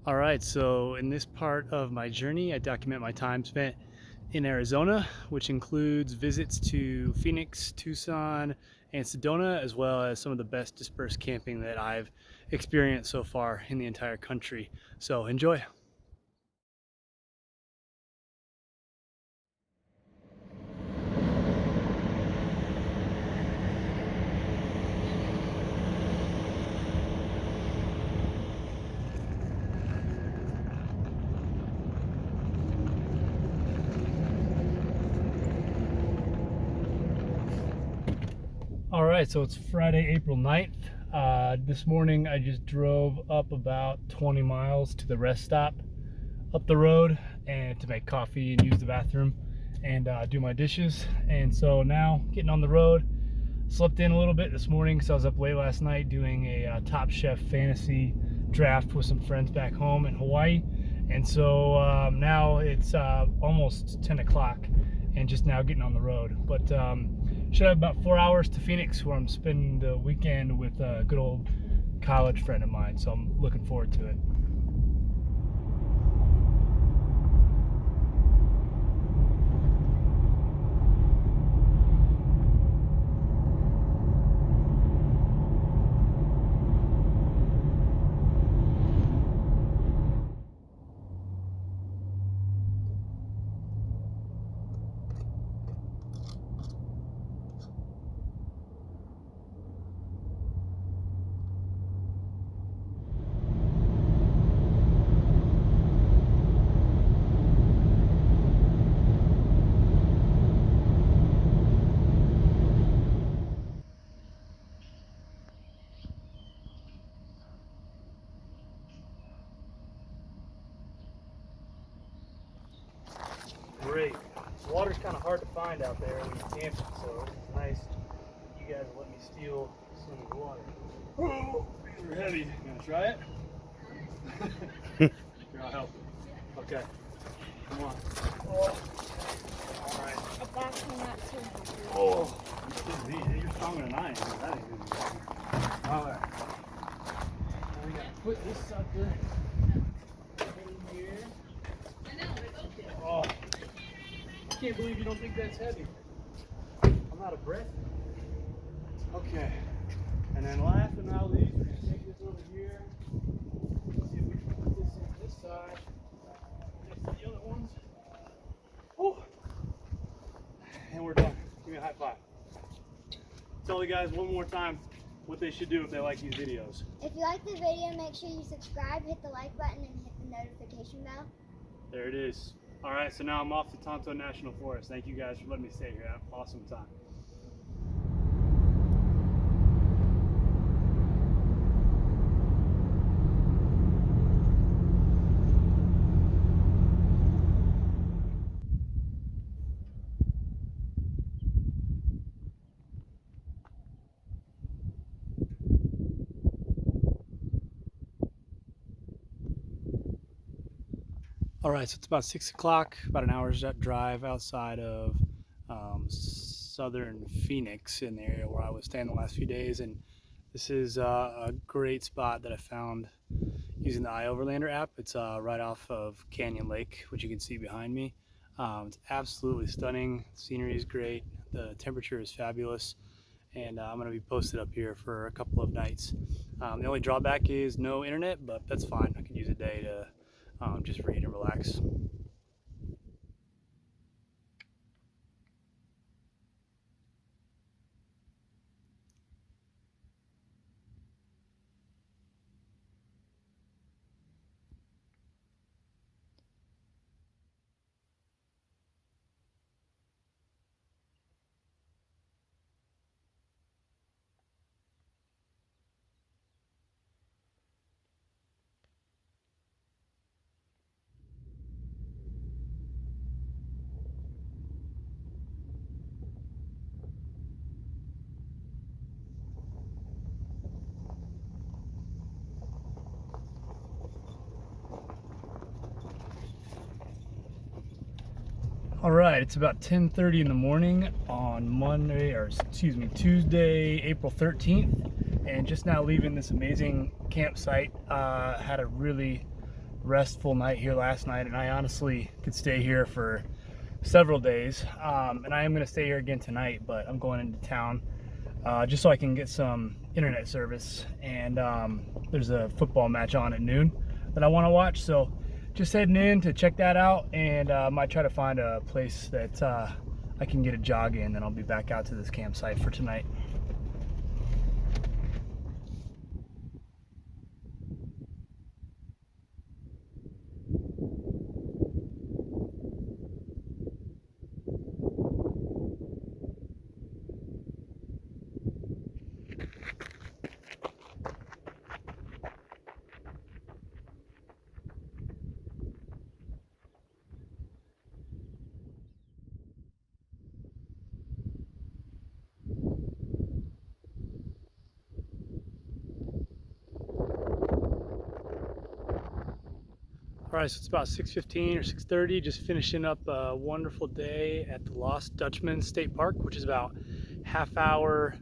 All right, so in this part of my journey, I document my time spent in Arizona, which includes visits to Phoenix, Tucson, and Sedona, as well as some of the best dispersed camping that I've experienced so far in the entire country. So enjoy. All right, so it's Friday, April 9th. This morning I just drove up about 20 miles to the rest stop up the road and to make coffee and use the bathroom and do my dishes. And so now getting on the road. Slept in a little bit this morning because I was up late last night doing a Top Chef fantasy draft with some friends back home in Hawaii. And so now it's almost 10 o'clock and just now getting on the road. But should have about 4 hours to Phoenix, where I'm spending the weekend with a good old college friend of mine. So I'm looking forward to it. Great. Water's kind of hard to find out there when you're camping, so it's nice you guys let me steal some of the water. Oh, these are heavy. You gonna try it? Here, I'll help you. Okay. Come on. Oh. All right. It's actually not too heavy. Oh. You're stronger than I am. That ain't good. All right. Now we gotta put this sucker in here. Oh. I can't believe you don't think that's heavy. I'm out of breath. Okay. And then last but not least, we're going to take this over here. See if we can put this on this side next to the other ones. Oh. And we're done. Give me a high five. Tell the guys one more time what they should do if they like these videos. If you like the video, make sure you subscribe, hit the like button, and hit the notification bell. There it is. All right, so now I'm off to Tonto National Forest. Thank you guys for letting me stay here. Have an awesome time. All right, so it's about 6 o'clock, about an hour's drive outside of southern Phoenix, in the area where I was staying the last few days. And this is a great spot that I found using the Overlander app. It's right off of Canyon Lake, which you can see behind me. It's absolutely stunning. The scenery is great. The temperature is fabulous. And I'm going to be posted up here for a couple of nights. The only drawback is no internet, but that's fine. I can use a day to just read and relax. All right, it's about 10:30 in the morning on Tuesday, April 13th, and just now leaving this amazing campsite. Had a really restful night here last night, and I honestly could stay here for several days. And I am going to stay here again tonight, but I'm going into town just so I can get some internet service. And there's a football match on at noon that I want to watch, so just heading in to check that out, and might try to find a place that I can get a jog in, and I'll be back out to this campsite for tonight. All right, so it's about 6:15 or 6:30, just finishing up a wonderful day at the Lost Dutchman State Park, which is about half hour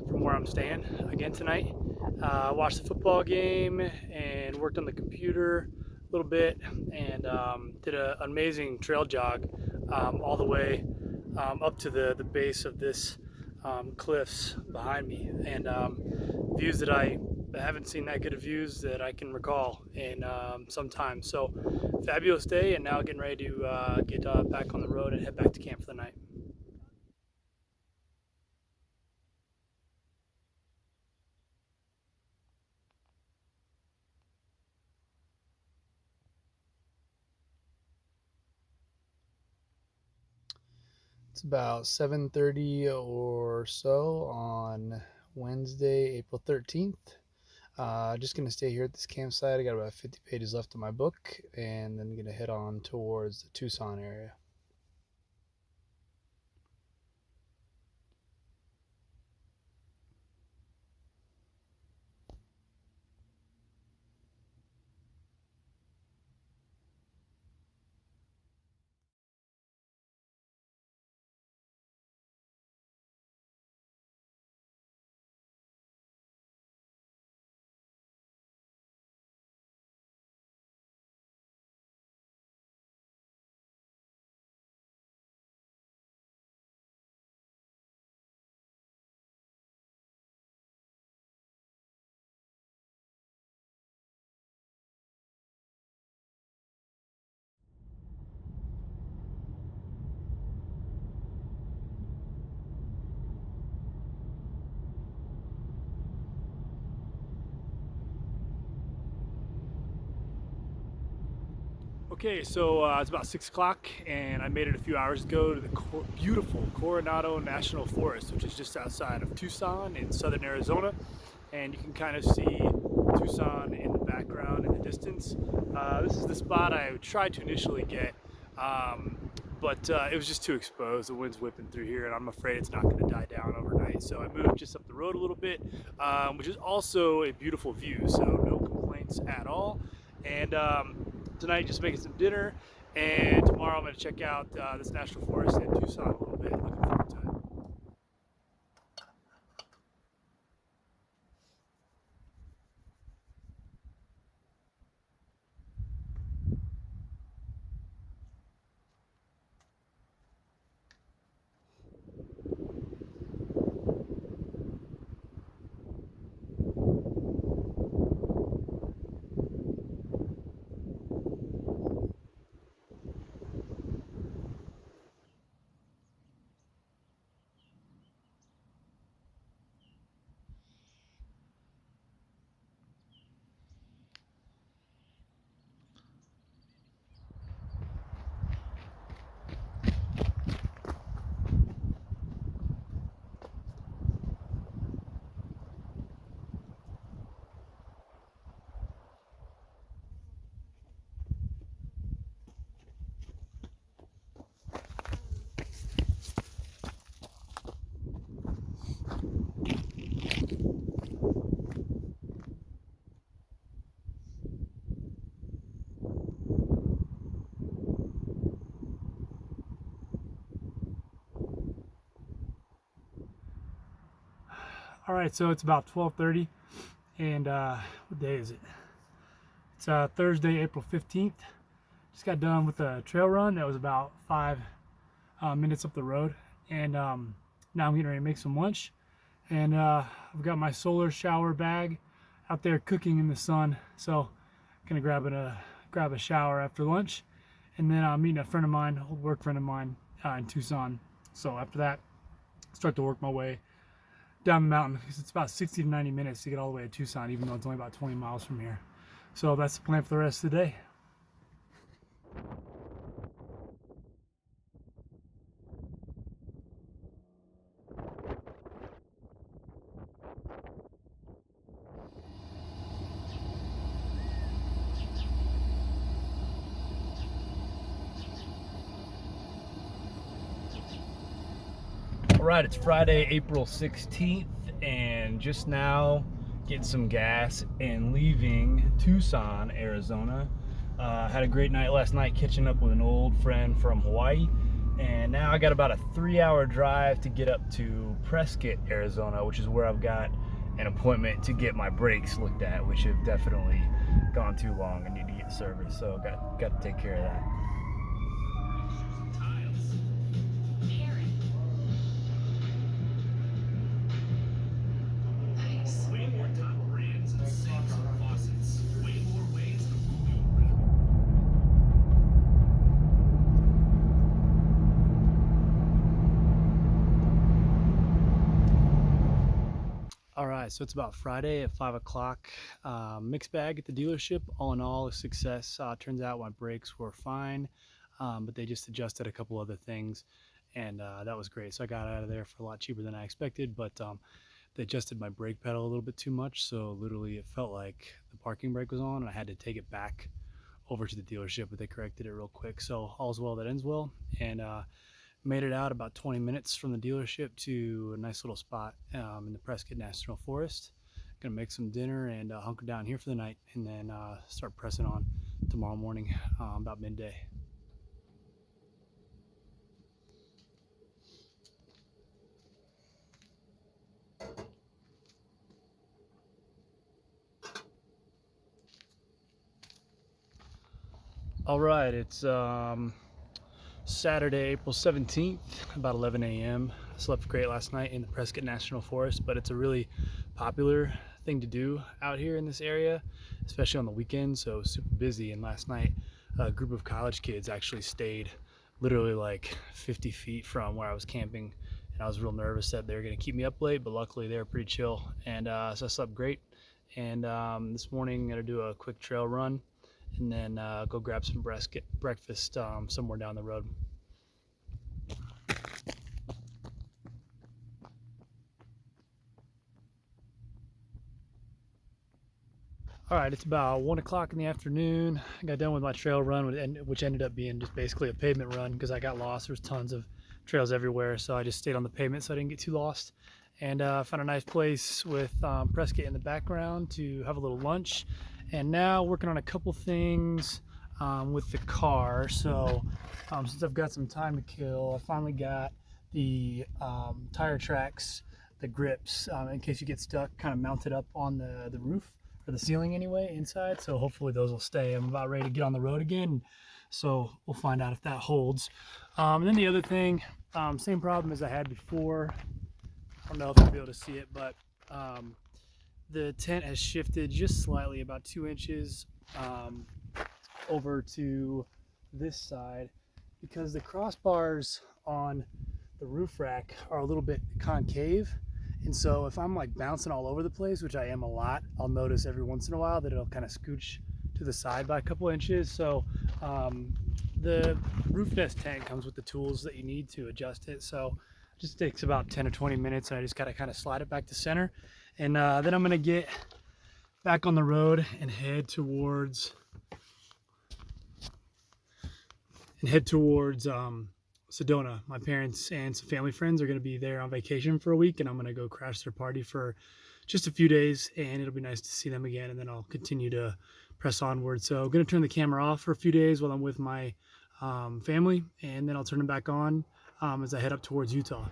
from where I'm staying again tonight. Watched the football game and worked on the computer a little bit, and did an amazing trail jog all the way up to the base of this cliffs behind me, and views that I haven't seen that good of views that I can recall in some time. So fabulous day, and now getting ready to get back on the road and head back to camp for the night. It's about 7:30 or so on Wednesday, April 13th. Just gonna stay here at this campsite. I got about 50 pages left in my book, and then gonna head on towards the Tucson area. Okay, so it's about 6 o'clock, and I made it a few hours ago to the beautiful Coronado National Forest, which is just outside of Tucson in southern Arizona. And you can kind of see Tucson in the background in the distance. This is the spot I tried to initially get, but it was just too exposed. The wind's whipping through here, and I'm afraid it's not going to die down overnight. So I moved just up the road a little bit, which is also a beautiful view, so no complaints at all. And tonight, just making some dinner, and tomorrow I'm going to check out this national forest in Tucson a little bit. Looking forward to it. All right, so it's about 12:30, and what day is it? It's Thursday, April 15th. Just got done with a trail run that was about 5 minutes up the road, and now I'm getting ready to make some lunch. And I've got my solar shower bag out there cooking in the sun, so I'm gonna grab a shower after lunch, and then I'm meeting a friend of mine, old work friend of mine, in Tucson. So after that, start to work my way down the mountain, because it's about 60 to 90 minutes to get all the way to Tucson, even though it's only about 20 miles from here. So that's the plan for the rest of the day. All right, it's Friday, April 16th, and just now getting some gas and leaving Tucson, Arizona. Had a great night last night catching up with an old friend from Hawaii, and now I got about a 3-hour drive to get up to Prescott, Arizona, which is where I've got an appointment to get my brakes looked at, which have definitely gone too long. I need to get service, so got to take care of that. All right, so it's about Friday at 5 o'clock. Mixed bag at the dealership. All in all, a success. Turns out my brakes were fine, but they just adjusted a couple other things, and that was great. So I got out of there for a lot cheaper than I expected, but they adjusted my brake pedal a little bit too much, so literally it felt like the parking brake was on, and I had to take it back over to the dealership, but they corrected it real quick. So all's well that ends well, and made it out about 20 minutes from the dealership to a nice little spot in the Prescott National Forest. Gonna make some dinner and hunker down here for the night, and then start pressing on tomorrow morning about midday. All right, it's Saturday, April 17th, about 11 a.m. I slept great last night in the Prescott National Forest, but it's a really popular thing to do out here in this area, especially on the weekends, so super busy. And last night, a group of college kids actually stayed literally like 50 feet from where I was camping, and I was real nervous that they were going to keep me up late, but luckily they were pretty chill, and so I slept great. And this morning I'm going to do a quick trail run, and then go grab some breakfast somewhere down the road. All right, it's about 1 o'clock in the afternoon. I got done with my trail run, which ended up being just basically a pavement run because I got lost. There's tons of trails everywhere, so I just stayed on the pavement so I didn't get too lost. And found a nice place with Prescott in the background to have a little lunch. And now working on a couple things with the car. So since I've got some time to kill, I finally got the tire tracks, the grips, in case you get stuck, kind of mounted up on the roof, or the ceiling anyway, inside. So hopefully those will stay. I'm about ready to get on the road again, so we'll find out if that holds. And then the other thing, same problem as I had before. I don't know if you'll be able to see it, but the tent has shifted just slightly, about 2 inches over to this side, because the crossbars on the roof rack are a little bit concave. And so if I'm like bouncing all over the place, which I am a lot, I'll notice every once in a while that it'll kind of scooch to the side by a couple inches. So the roof nest tent comes with the tools that you need to adjust it. So it just takes about 10 or 20 minutes, and I just got to kind of slide it back to center. And then I'm going to get back on the road and head towards Sedona. My parents and some family friends are going to be there on vacation for a week, and I'm going to go crash their party for just a few days, and it'll be nice to see them again, and then I'll continue to press onward. So I'm going to turn the camera off for a few days while I'm with my family, and then I'll turn it back on as I head up towards Utah.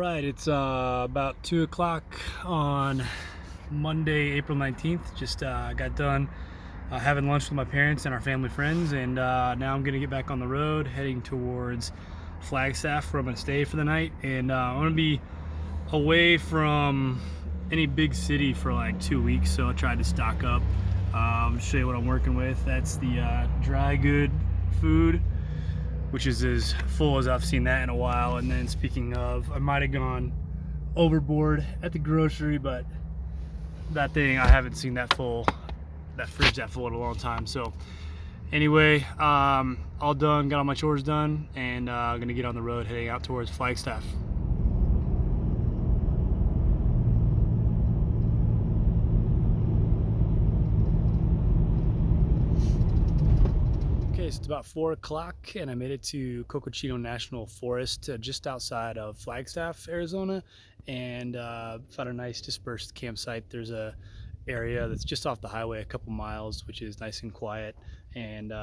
right, it's about 2 o'clock on Monday, April 19th. Just got done having lunch with my parents and our family friends, and now I'm gonna get back on the road heading towards Flagstaff, where I'm gonna stay for the night. And I'm gonna be away from any big city for like 2 weeks, so I tried to stock up. Show you what I'm working with. That's the dry good food, which is as full as I've seen that in a while. And then speaking of, I might have gone overboard at the grocery, but that thing, I haven't seen that full, that fridge that full in a long time. So anyway, all done, got all my chores done, and I'm gonna get on the road heading out towards Flagstaff. Okay, so it's about 4 o'clock, and I made it to Cocochino National Forest, just outside of Flagstaff, Arizona, and found a nice dispersed campsite. There's a area that's just off the highway a couple miles, which is nice and quiet, and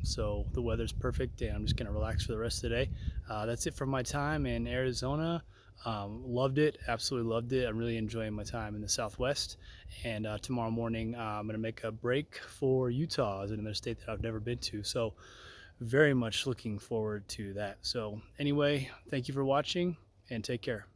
so the weather's perfect, and I'm just gonna relax for the rest of the day. That's it for my time in Arizona. Loved it, absolutely loved it. I'm really enjoying my time in the Southwest, and tomorrow morning I'm gonna make a break for Utah, as another state that I've never been to, so very much looking forward to that. So anyway, thank you for watching, and take care.